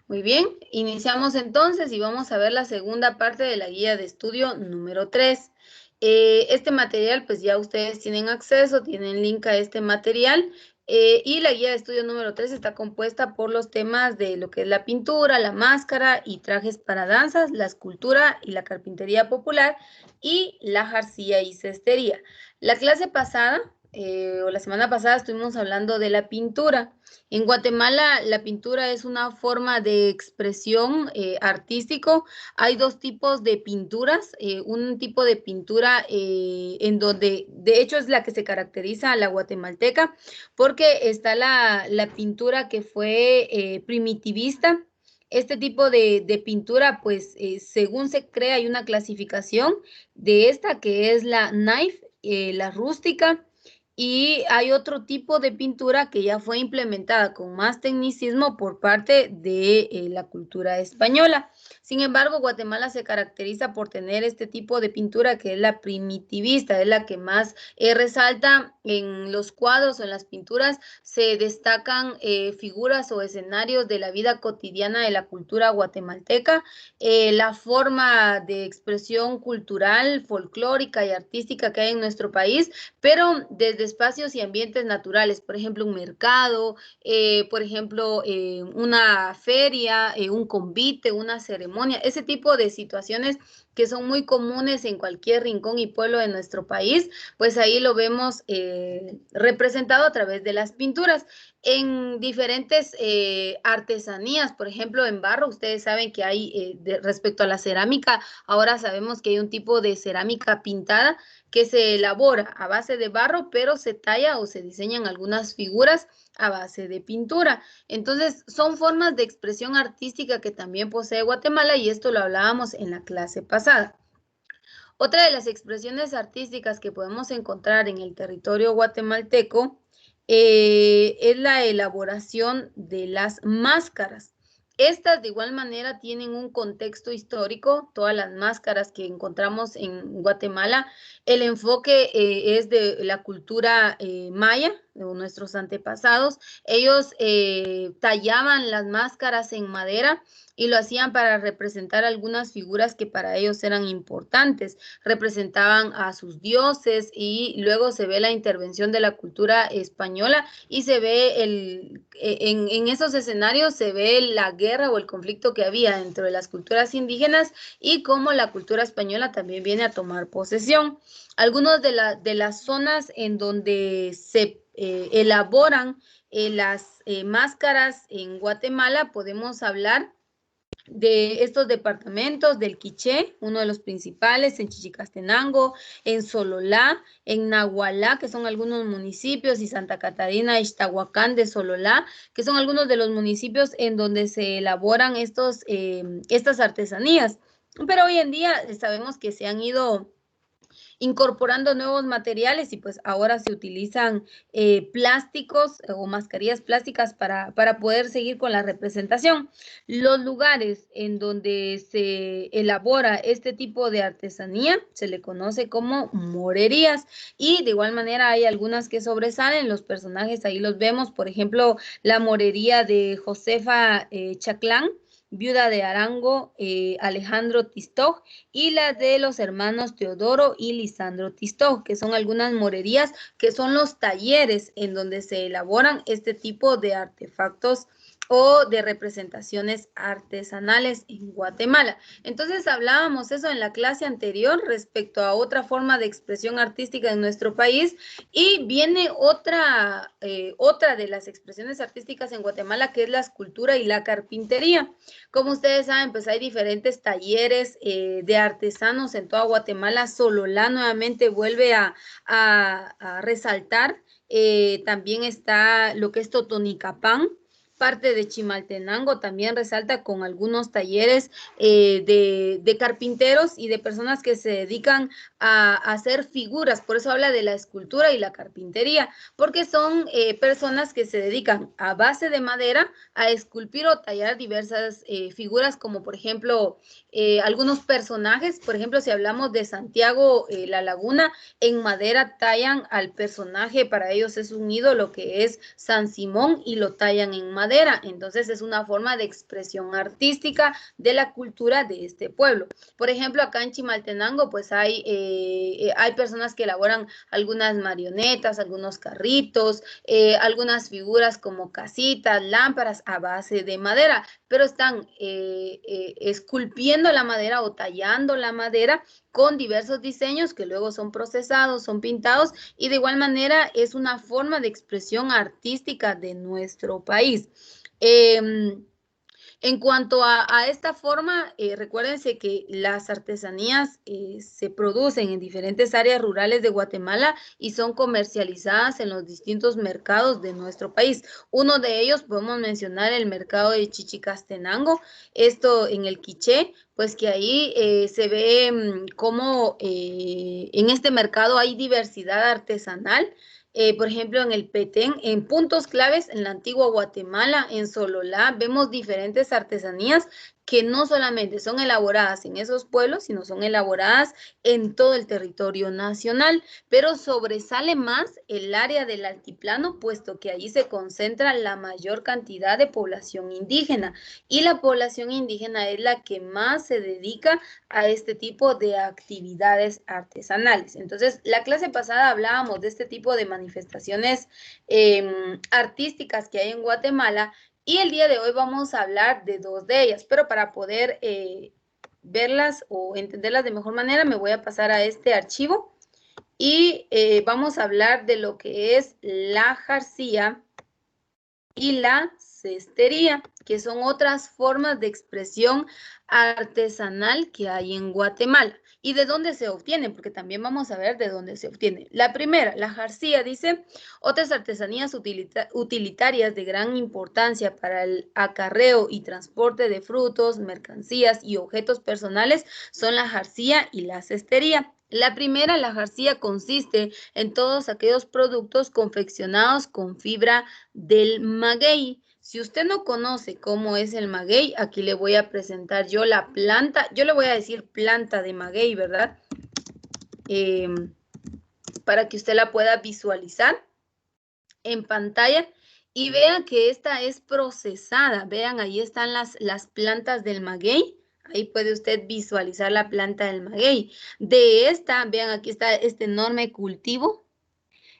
Muy bien, iniciamos entonces y vamos a ver la segunda parte de la guía de estudio número 3. Este material, pues ya ustedes tienen acceso, tienen link a este material y la guía de estudio número 3 está compuesta por los temas de lo que es la pintura, la máscara y trajes para danzas, la escultura y la carpintería popular y la jarcilla y cestería. La clase pasada o la semana pasada estuvimos hablando de la pintura. En Guatemala, la pintura es una forma de expresión artístico. Hay dos tipos de pinturas. Un tipo de pintura en donde, de hecho, es la que se caracteriza a la guatemalteca, porque está la pintura que fue primitivista. Este tipo de pintura, pues, según se crea, hay una clasificación de esta que es la knife, la rústica, y hay otro tipo de pintura que ya fue implementada con más tecnicismo por parte de la cultura española. Sin embargo, Guatemala se caracteriza por tener este tipo de pintura que es la primitivista, es la que más resalta en los cuadros o en las pinturas. Se destacan figuras o escenarios de la vida cotidiana de la cultura guatemalteca, la forma de expresión cultural, folclórica y artística que hay en nuestro país, pero desde espacios y ambientes naturales, por ejemplo, un mercado, por ejemplo, una feria, un convite, una ceremonia, ese tipo de situaciones que son muy comunes en cualquier rincón y pueblo de nuestro país, pues ahí lo vemos representado a través de las pinturas. En diferentes artesanías, por ejemplo, en barro, ustedes saben que hay, respecto a la cerámica, ahora sabemos que hay un tipo de cerámica pintada que se elabora a base de barro, pero se talla o se diseñan algunas figuras a base de pintura. Entonces, son formas de expresión artística que también posee Guatemala y esto lo hablábamos en la clase pasada. Otra de las expresiones artísticas que podemos encontrar en el territorio guatemalteco es la elaboración de las máscaras. Estas de igual manera tienen un contexto histórico, todas las máscaras que encontramos en Guatemala. El enfoque es de la cultura maya, de nuestros antepasados. Ellos tallaban las máscaras en madera y lo hacían para representar algunas figuras que para ellos eran importantes. Representaban a sus dioses y luego se ve la intervención de la cultura española y se ve en esos escenarios se ve la guerra o el conflicto que había dentro de las culturas indígenas y cómo la cultura española también viene a tomar posesión. Algunas de las zonas en donde se elaboran las máscaras en Guatemala, podemos hablar de estos departamentos del Quiché, uno de los principales, en Chichicastenango, en Sololá, en Nahualá, que son algunos municipios, y Santa Catarina, Ixtahuacán de Sololá, que son algunos de los municipios en donde se elaboran estas artesanías. Pero hoy en día sabemos que se han ido incorporando nuevos materiales y pues ahora se utilizan plásticos o mascarillas plásticas para poder seguir con la representación. Los lugares en donde se elabora este tipo de artesanía se le conoce como morerías y de igual manera hay algunas que sobresalen, los personajes ahí los vemos, por ejemplo, la morería de Josefa Chaclán, viuda de Arango Alejandro Tistoj, y la de los hermanos Teodoro y Lisandro Tistoj, que son algunas morerías, que son los talleres en donde se elaboran este tipo de artefactos o de representaciones artesanales en Guatemala. Entonces hablábamos eso en la clase anterior respecto a otra forma de expresión artística en nuestro país y viene otra de las expresiones artísticas en Guatemala que es la escultura y la carpintería. Como ustedes saben, pues hay diferentes talleres de artesanos en toda Guatemala. Sololá nuevamente vuelve a resaltar. También está lo que es Totonicapán. Parte de Chimaltenango también resalta con algunos talleres de carpinteros y de personas que se dedican a hacer figuras. Por eso habla de la escultura y la carpintería, porque son personas que se dedican a base de madera a esculpir o tallar diversas figuras, como por ejemplo algunos personajes. Por ejemplo, si hablamos de Santiago la Laguna, en madera tallan al personaje, para ellos es un ídolo que es San Simón y lo tallan en madera. madera. Entonces es una forma de expresión artística de la cultura de este pueblo. Por ejemplo, acá en Chimaltenango, pues hay personas que elaboran algunas marionetas, algunos carritos, algunas figuras como casitas, lámparas a base de madera, pero están esculpiendo la madera o tallando la madera con diversos diseños que luego son procesados, son pintados, y de igual manera es una forma de expresión artística de nuestro país. En cuanto a esta forma, recuérdense que las artesanías se producen en diferentes áreas rurales de Guatemala y son comercializadas en los distintos mercados de nuestro país. Uno de ellos podemos mencionar el mercado de Chichicastenango, esto en el Quiché, pues que ahí se ve cómo en este mercado hay diversidad artesanal. Por ejemplo, en el Petén, en puntos claves, en la antigua Guatemala, en Sololá, vemos diferentes artesanías que no solamente son elaboradas en esos pueblos, sino son elaboradas en todo el territorio nacional, pero sobresale más el área del altiplano, puesto que allí se concentra la mayor cantidad de población indígena, y la población indígena es la que más se dedica a este tipo de actividades artesanales. Entonces, la clase pasada hablábamos de este tipo de manifestaciones artísticas que hay en Guatemala, y el día de hoy vamos a hablar de dos de ellas, pero para poder verlas o entenderlas de mejor manera, me voy a pasar a este archivo y vamos a hablar de lo que es la jarcía y la cestería, que son otras formas de expresión artesanal que hay en Guatemala. ¿Y de dónde se obtienen? Porque también vamos a ver de dónde se obtiene. La primera, la jarcía, dice, otras artesanías utilitarias de gran importancia para el acarreo y transporte de frutos, mercancías y objetos personales son la jarcía y la cestería. La primera, la jarcía, consiste en todos aquellos productos confeccionados con fibra del maguey. Si usted no conoce cómo es el maguey, aquí le voy a presentar yo la planta. Yo le voy a decir planta de maguey, ¿verdad? Para que usted la pueda visualizar en pantalla y vean que esta es procesada. Vean, ahí están las plantas del maguey. Ahí puede usted visualizar la planta del maguey. De esta, vean, aquí está este enorme cultivo.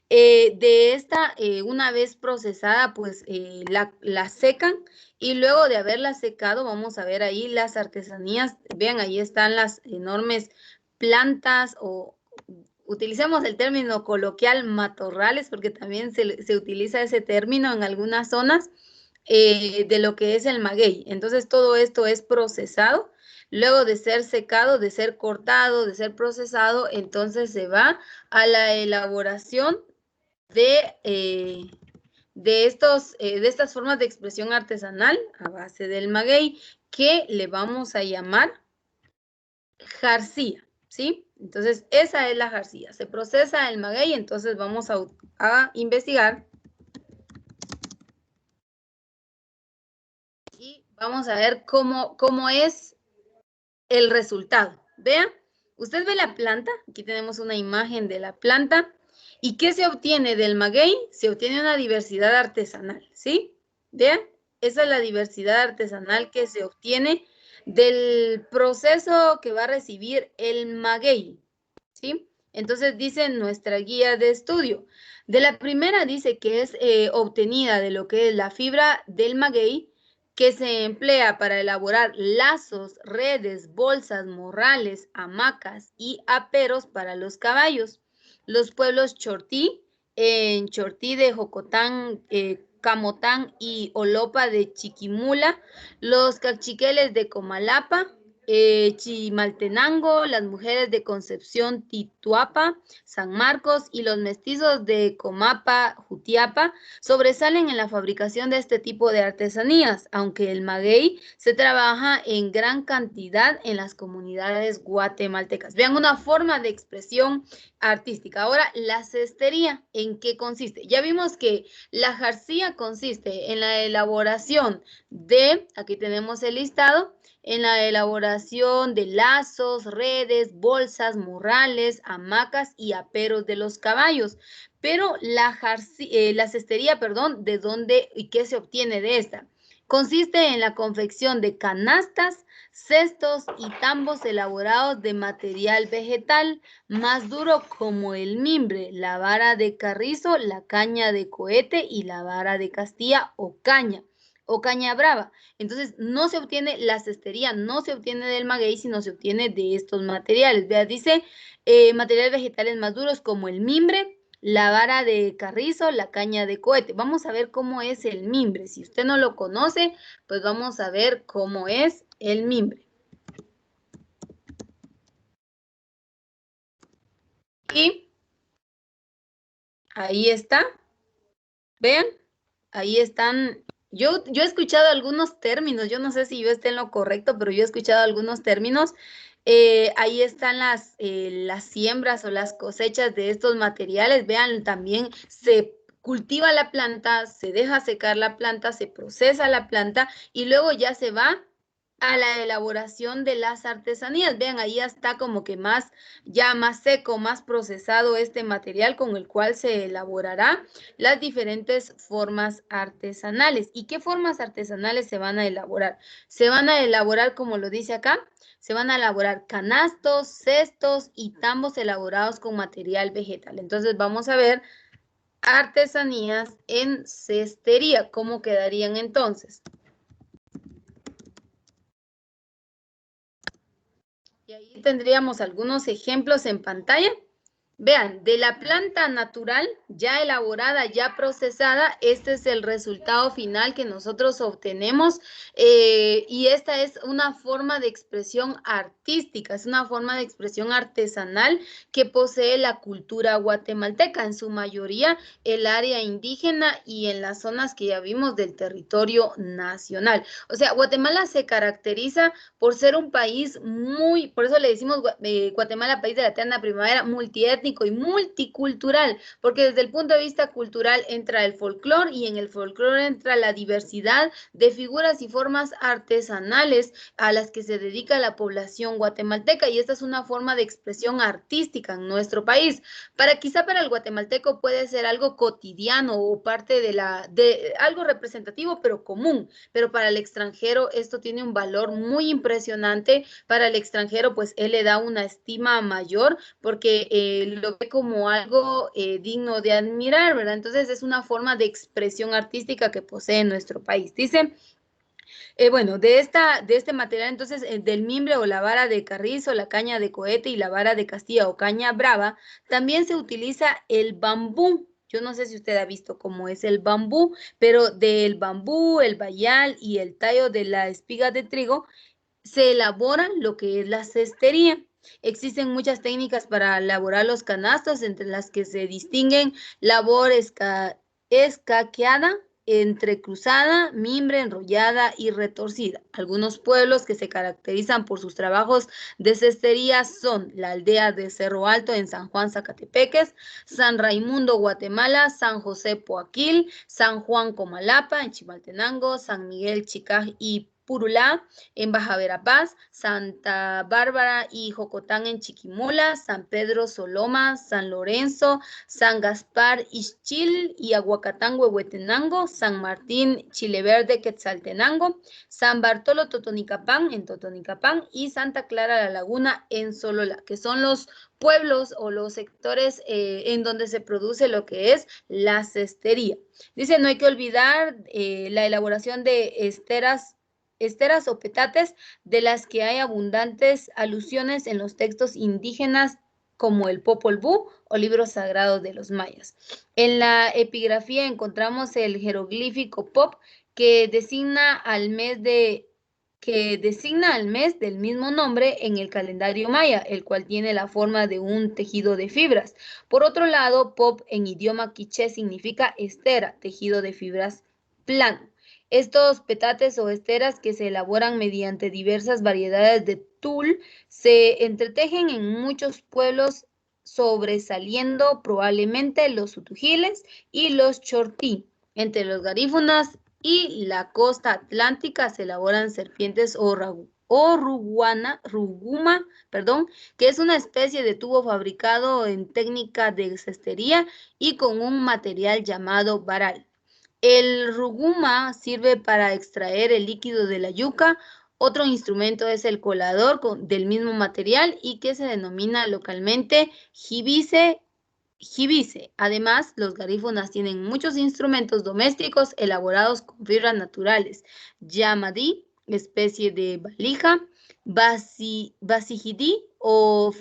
De esta, una vez procesada, pues la secan, y luego de haberla secado, vamos a ver ahí las artesanías. Vean, ahí están las enormes plantas, o utilicemos el término coloquial matorrales, porque también se utiliza ese término en algunas zonas de lo que es el maguey. Entonces todo esto es procesado. Luego de ser secado, de ser cortado, de ser procesado, entonces se va a la elaboración de estas formas de expresión artesanal a base del maguey, que le vamos a llamar jarcía, ¿sí? Entonces, esa es la jarcía. Se procesa el maguey, entonces vamos a investigar y vamos a ver cómo es el resultado. Vean, usted ve la planta, aquí tenemos una imagen de la planta. ¿Y qué se obtiene del maguey? Se obtiene una diversidad artesanal, ¿sí? Vean, esa es la diversidad artesanal que se obtiene del proceso que va a recibir el maguey, ¿sí? Entonces dice nuestra guía de estudio. De la primera dice que es obtenida de lo que es la fibra del maguey, que se emplea para elaborar lazos, redes, bolsas, morrales, hamacas y aperos para los caballos. Los pueblos Chortí, en Chortí de Jocotán, Camotán y Olopa de Chiquimula, los cachiqueles de Comalapa, Chimaltenango, las mujeres de Concepción Tituapa, San Marcos y los mestizos de Comapa, Jutiapa, sobresalen en la fabricación de este tipo de artesanías, aunque el maguey se trabaja en gran cantidad en las comunidades guatemaltecas. Vean, una forma de expresión artística. Ahora, la cestería, ¿en qué consiste? Ya vimos que la jarcía consiste en la elaboración de, aquí tenemos el listado, en la elaboración elaboración de lazos, redes, bolsas, morrales, hamacas y aperos de los caballos. Pero la cestería, perdón, ¿de dónde y qué se obtiene de esta? Consiste en la confección de canastas, cestos y tambos elaborados de material vegetal más duro como el mimbre, la vara de carrizo, la caña de cohete y la vara de Castilla o caña brava. Entonces, no se obtiene la cestería, no se obtiene del maguey, sino se obtiene de estos materiales. Vea, dice materiales vegetales más duros como el mimbre, la vara de carrizo, la caña de cohete. Vamos a ver cómo es el mimbre. Si usted no lo conoce, pues vamos a ver cómo es el mimbre. Y ahí está. Vean, ahí están. Yo he escuchado algunos términos, yo no sé si yo esté en lo correcto, pero yo he escuchado algunos términos. Ahí están las siembras o las cosechas de estos materiales. Vean, también se cultiva la planta, se deja secar la planta, se procesa la planta y luego ya se va a la elaboración de las artesanías. Vean, ahí ya está como que ya más seco, más procesado este material con el cual se elaborará las diferentes formas artesanales. ¿Y qué formas artesanales se van a elaborar? Se van a elaborar, como lo dice acá, se van a elaborar canastos, cestos y tambos elaborados con material vegetal. Entonces vamos a ver artesanías en cestería. ¿Cómo quedarían entonces? Y ahí tendríamos algunos ejemplos en pantalla. Vean, de la planta natural ya elaborada, ya procesada, este es el resultado final que nosotros obtenemos y esta es una forma de expresión artística, es una forma de expresión artesanal que posee la cultura guatemalteca, en su mayoría el área indígena y en las zonas que ya vimos del territorio nacional. O sea, Guatemala se caracteriza por ser un país por eso le decimos Guatemala, país de la eterna primavera, multiétnico y multicultural, porque desde el punto de vista cultural entra el folclore y en el folclore entra la diversidad de figuras y formas artesanales a las que se dedica la población guatemalteca y esta es una forma de expresión artística en nuestro país. Quizá para el guatemalteco puede ser algo cotidiano o parte de algo representativo pero común, pero para el extranjero esto tiene un valor muy impresionante. Para el extranjero pues él le da una estima mayor porque lo ve como algo digno de admirar, ¿verdad? Entonces es una forma de expresión artística que posee nuestro país. Dice, bueno, de este material, entonces, del mimbre o la vara de carrizo, la caña de cohete y la vara de Castilla o caña brava, también se utiliza el bambú. Yo no sé si usted ha visto cómo es el bambú, pero del bambú, el bayal y el tallo de la espiga de trigo se elabora lo que es la cestería. Existen muchas técnicas para elaborar los canastos, entre las que se distinguen labor escaqueada, entrecruzada, mimbre enrollada y retorcida. Algunos pueblos que se caracterizan por sus trabajos de cestería son la aldea de Cerro Alto en San Juan, Zacatepeques, San Raimundo, Guatemala, San José, Poaquil, San Juan, Comalapa, en Chimaltenango, San Miguel, Chicaj y Purulá, en Baja Verapaz, Santa Bárbara y Jocotán en Chiquimula, San Pedro Soloma, San Lorenzo, San Gaspar Ixchil y Aguacatán, Huehuetenango, San Martín, Chileverde, Quetzaltenango, San Bartolo, Totonicapán, en Totonicapán y Santa Clara la Laguna en Solola, que son los pueblos o los sectores en donde se produce lo que es la cestería. Dice, no hay que olvidar la elaboración de esteras o petates, de las que hay abundantes alusiones en los textos indígenas como el Popol Vuh o libros sagrados de los mayas. En la epigrafía encontramos el jeroglífico Pop que designa al mes del mismo nombre en el calendario maya, el cual tiene la forma de un tejido de fibras. Por otro lado, Pop en idioma quiché significa estera, tejido de fibras plano. Estos petates o esteras que se elaboran mediante diversas variedades de tul se entretejen en muchos pueblos, sobresaliendo probablemente los utugiles y los chortí. Entre los garífunas y la costa atlántica se elaboran serpientes o o ruguma, perdón, que es una especie de tubo fabricado en técnica de cestería y con un material llamado varal. El ruguma sirve para extraer el líquido de la yuca. Otro instrumento es el colador del mismo material y que se denomina localmente jibice. Además, los garífunas tienen muchos instrumentos domésticos elaborados con fibras naturales. Yamadí, especie de valija, vasijidí o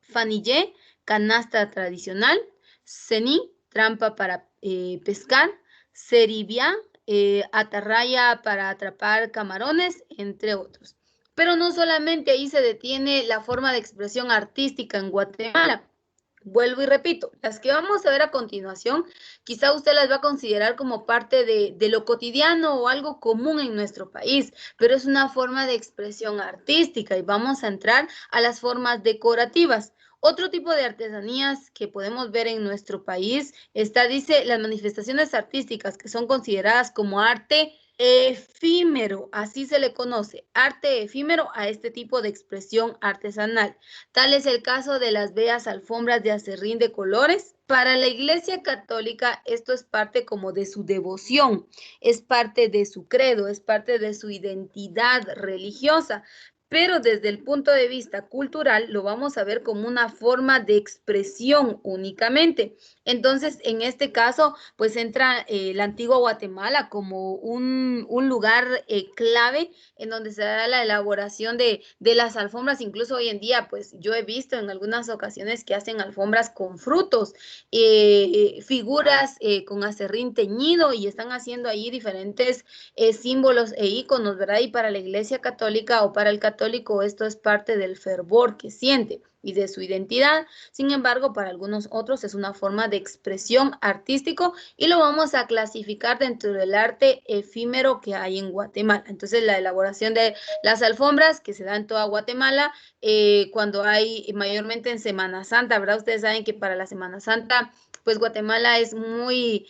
fanillé, canasta tradicional, cení, trampa para pescar, ceribia, atarraya para atrapar camarones, entre otros. Pero no solamente ahí se detiene la forma de expresión artística en Guatemala. Vuelvo y repito, las que vamos a ver a continuación, quizá usted las va a considerar como parte de lo cotidiano o algo común en nuestro país, pero es una forma de expresión artística y vamos a entrar a las formas decorativas. Otro tipo de artesanías que podemos ver en nuestro país está, dice, las manifestaciones artísticas que son consideradas como arte efímero, así se le conoce, arte efímero a este tipo de expresión artesanal. Tal es el caso de las bellas alfombras de acerrín de colores. Para la Iglesia Católica esto es parte como de su devoción, es parte de su credo, es parte de su identidad religiosa, pero desde el punto de vista cultural lo vamos a ver como una forma de expresión únicamente. Entonces, en este caso, pues entra la antigua Guatemala como un lugar clave en donde se da la elaboración de las alfombras. Incluso hoy en día, pues yo he visto en algunas ocasiones que hacen alfombras con frutos, figuras con acerrín teñido y están haciendo ahí diferentes símbolos e íconos, ¿verdad? Y para la Iglesia Católica o para el católico esto es parte del fervor que siente y de su identidad. Sin embargo, para algunos otros es una forma de expresión artístico y lo vamos a clasificar dentro del arte efímero que hay en Guatemala. Entonces, la elaboración de las alfombras que se da en toda Guatemala, cuando hay mayormente en Semana Santa, ¿verdad? Ustedes saben que para la Semana Santa, pues Guatemala es muy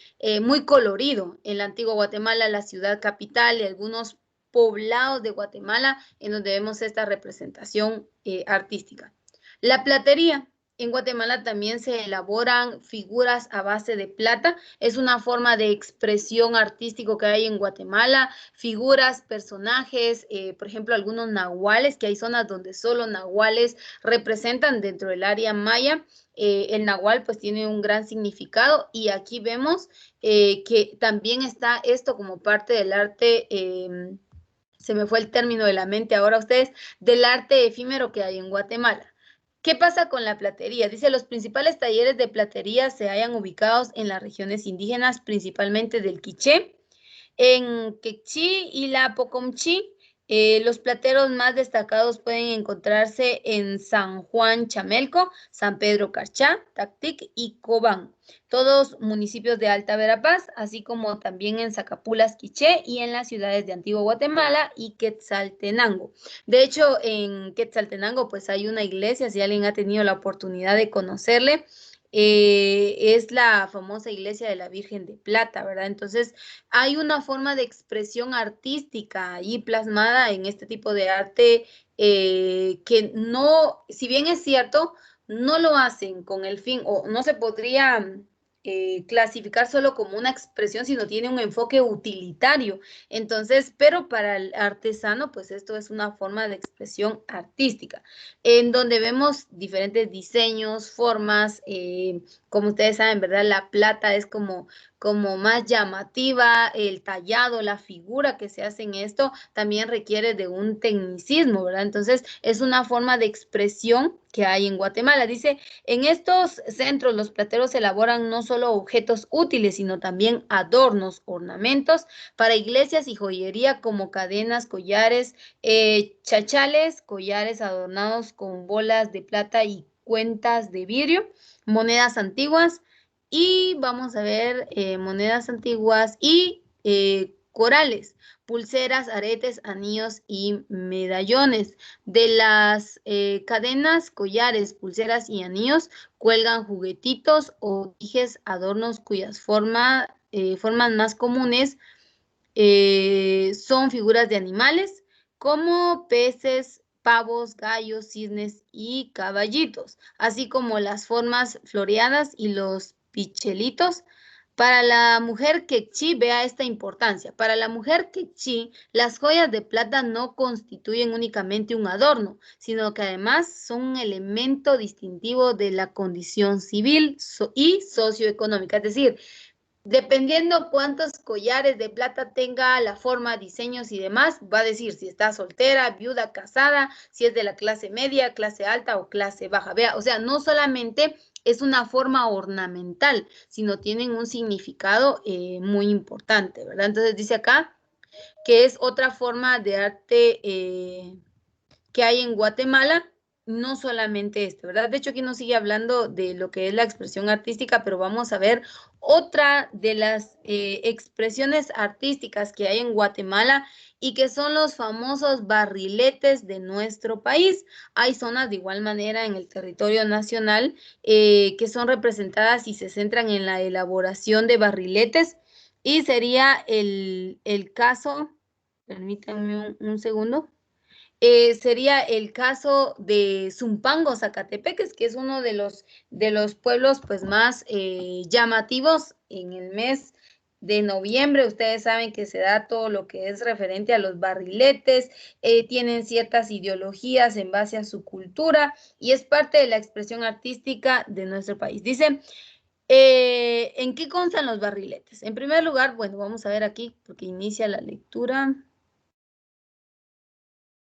colorido. En la antigua Guatemala, la ciudad capital y algunos poblados de Guatemala en donde vemos esta representación artística. La platería. En Guatemala también se elaboran figuras a base de plata. Es una forma de expresión artístico que hay en Guatemala. Figuras, personajes, por ejemplo, algunos nahuales, que hay zonas donde solo nahuales representan dentro del área maya. El nahual pues tiene un gran significado y aquí vemos que también está esto como parte del arte. Se me fue el término de la mente ahora ustedes, del arte efímero que hay en Guatemala. ¿Qué pasa con la platería? Dice, los principales talleres de platería se hallan ubicados en las regiones indígenas, principalmente del Quiché, en Quechí y la Pocomchí. Los plateros más destacados pueden encontrarse en San Juan Chamelco, San Pedro Carchá, Tactic y Cobán, todos municipios de Alta Verapaz, así como también en Zacapulas, Quiché y en las ciudades de Antigua Guatemala y Quetzaltenango. De hecho, en Quetzaltenango pues hay una iglesia, si alguien ha tenido la oportunidad de conocerle, es la famosa iglesia de la Virgen de Plata, ¿verdad? Entonces, hay una forma de expresión artística ahí plasmada en este tipo de arte que no, si bien es cierto, no lo hacen con el fin, o no se podría clasificar solo como una expresión, sino tiene un enfoque utilitario. Entonces, pero para el artesano, pues esto es una forma de expresión artística, en donde vemos diferentes diseños, formas, como ustedes saben, ¿verdad? La plata es como más llamativa, el tallado, la figura que se hace en esto también requiere de un tecnicismo, ¿verdad? Entonces, es una forma de expresión que hay en Guatemala. Dice, en estos centros los plateros elaboran no solo objetos útiles, sino también adornos, ornamentos para iglesias y joyería como cadenas, collares, chachales, collares adornados con bolas de plata y cuentas de vidrio, monedas antiguas, y vamos a ver monedas antiguas y corales, pulseras, aretes, anillos y medallones. De las cadenas, collares, pulseras y anillos cuelgan juguetitos o dijes, adornos cuyas formas más comunes son figuras de animales, como peces, pavos, gallos, cisnes y caballitos, así como las formas floreadas y los pichelitos. Para la mujer quechí, vea esta importancia. Para la mujer quechí, las joyas de plata no constituyen únicamente un adorno, sino que además son un elemento distintivo de la condición civil y socioeconómica. Es decir, dependiendo cuántos collares de plata tenga, la forma, diseños y demás, va a decir si está soltera, viuda, casada, si es de la clase media, clase alta o clase baja. Vea, o sea, no solamente es una forma ornamental, sino tienen un significado muy importante, ¿verdad? Entonces dice acá que es otra forma de arte que hay en Guatemala, no solamente este, ¿verdad? De hecho, aquí nos sigue hablando de lo que es la expresión artística, pero vamos a ver otra de las expresiones artísticas que hay en Guatemala y que son los famosos barriletes de nuestro país. Hay zonas de igual manera en el territorio nacional que son representadas y se centran en la elaboración de barriletes y sería el caso, permítanme un segundo. Sería el caso de Zumpango, Zacatepeques, que es uno de los pueblos pues, más llamativos en el mes de noviembre. Ustedes saben que se da todo lo que es referente a los barriletes, tienen ciertas ideologías en base a su cultura y es parte de la expresión artística de nuestro país. Dice, ¿en qué constan los barriletes? En primer lugar, bueno, vamos a ver aquí porque inicia la lectura.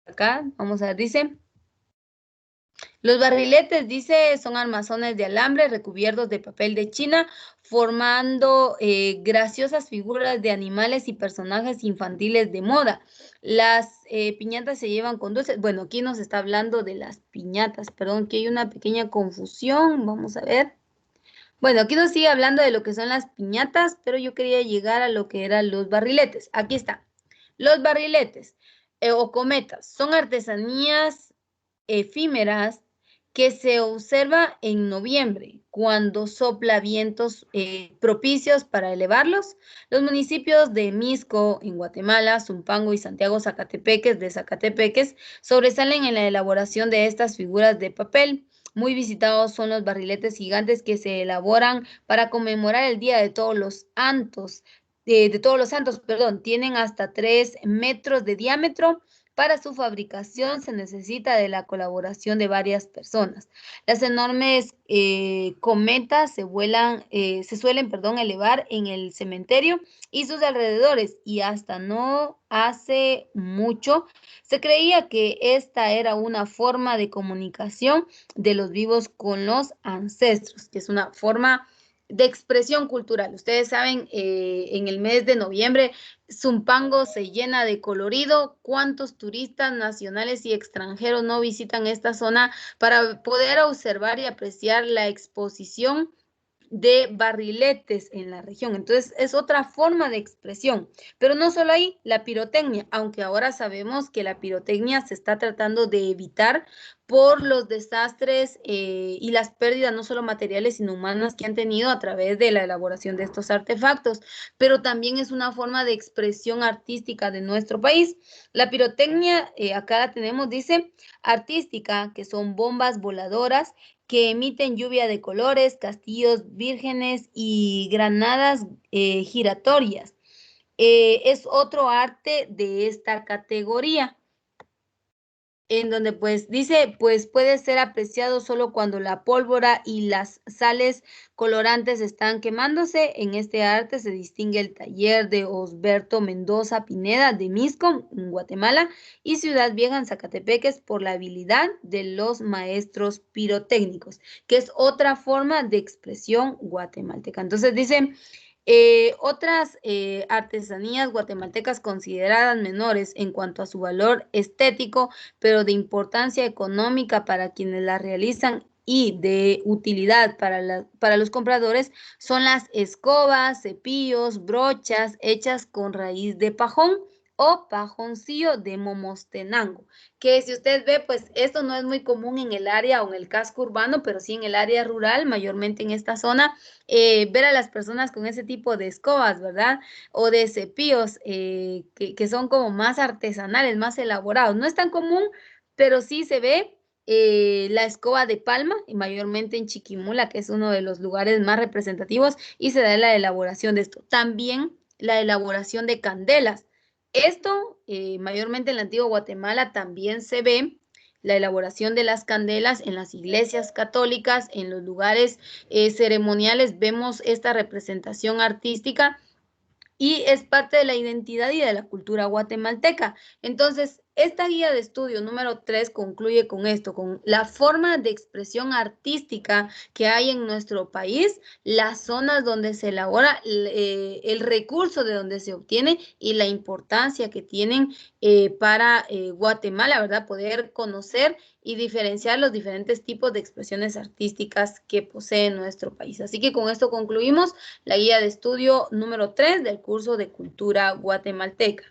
Acá, vamos a ver, dice... Los barriletes, dice, son armazones de alambre recubiertos de papel de China, formando graciosas figuras de animales y personajes infantiles de moda. Las piñatas se llevan con dulces. Bueno, aquí nos está hablando de las piñatas. Perdón, que hay una pequeña confusión. Vamos a ver. Bueno, aquí nos sigue hablando de lo que son las piñatas, pero yo quería llegar a lo que eran los barriletes. Aquí está. Los barriletes o cometas son artesanías efímeras que se observa en noviembre, cuando sopla vientos propicios para elevarlos. Los municipios de Misco, en Guatemala, Zumpango y Santiago Zacatepeques, de Zacatepeques, sobresalen en la elaboración de estas figuras de papel. Muy visitados son los barriletes gigantes que se elaboran para conmemorar el Día de Todos los Santos, de Todos los Santos, perdón, tienen hasta 3 metros de diámetro. Para su fabricación se necesita de la colaboración de varias personas. Las enormes cometas se suelen, perdón, elevar en el cementerio y sus alrededores, y hasta no hace mucho se creía que esta era una forma de comunicación de los vivos con los ancestros, que es una forma de expresión cultural. Ustedes saben, en el mes de noviembre Zumpango se llena de colorido. ¿Cuántos turistas nacionales y extranjeros no visitan esta zona para poder observar y apreciar la exposición de barriletes en la región? Entonces es otra forma de expresión, pero no solo ahí, la pirotecnia, aunque ahora sabemos que la pirotecnia se está tratando de evitar por los desastres y las pérdidas no solo materiales sino humanas que han tenido a través de la elaboración de estos artefactos, pero también es una forma de expresión artística de nuestro país. La pirotecnia, acá la tenemos, dice, artística, que son bombas voladoras que emiten lluvia de colores, castillos vírgenes y granadas giratorias. Es otro arte de esta categoría, en donde pues dice, pues puede ser apreciado solo cuando la pólvora y las sales colorantes están quemándose. En este arte se distingue el taller de Osberto Mendoza Pineda de Misco, en Guatemala, y Ciudad Vieja en Zacatepeques por la habilidad de los maestros pirotécnicos, que es otra forma de expresión guatemalteca. Entonces dice... otras artesanías guatemaltecas consideradas menores en cuanto a su valor estético, pero de importancia económica para quienes la realizan y de utilidad para los compradores, son las escobas, cepillos, brochas hechas con raíz de pajón, o pajoncillo de Momostenango, que si usted ve, pues esto no es muy común en el área o en el casco urbano, pero sí en el área rural, mayormente en esta zona, ver a las personas con ese tipo de escobas, ¿verdad? O de cepillos que son como más artesanales, más elaborados. No es tan común, pero sí se ve la escoba de palma, y mayormente en Chiquimula, que es uno de los lugares más representativos, y se da la elaboración de esto. También la elaboración de candelas. Esto, mayormente en la antigua Guatemala, también se ve la elaboración de las candelas en las iglesias católicas, en los lugares ceremoniales, vemos esta representación artística y es parte de la identidad y de la cultura guatemalteca. Entonces, esta guía de estudio número 3 concluye con esto, con la forma de expresión artística que hay en nuestro país, las zonas donde se elabora, el recurso de donde se obtiene y la importancia que tienen para Guatemala, ¿verdad? Poder conocer y diferenciar los diferentes tipos de expresiones artísticas que posee nuestro país. Así que con esto concluimos la guía de estudio número 3 del curso de cultura guatemalteca.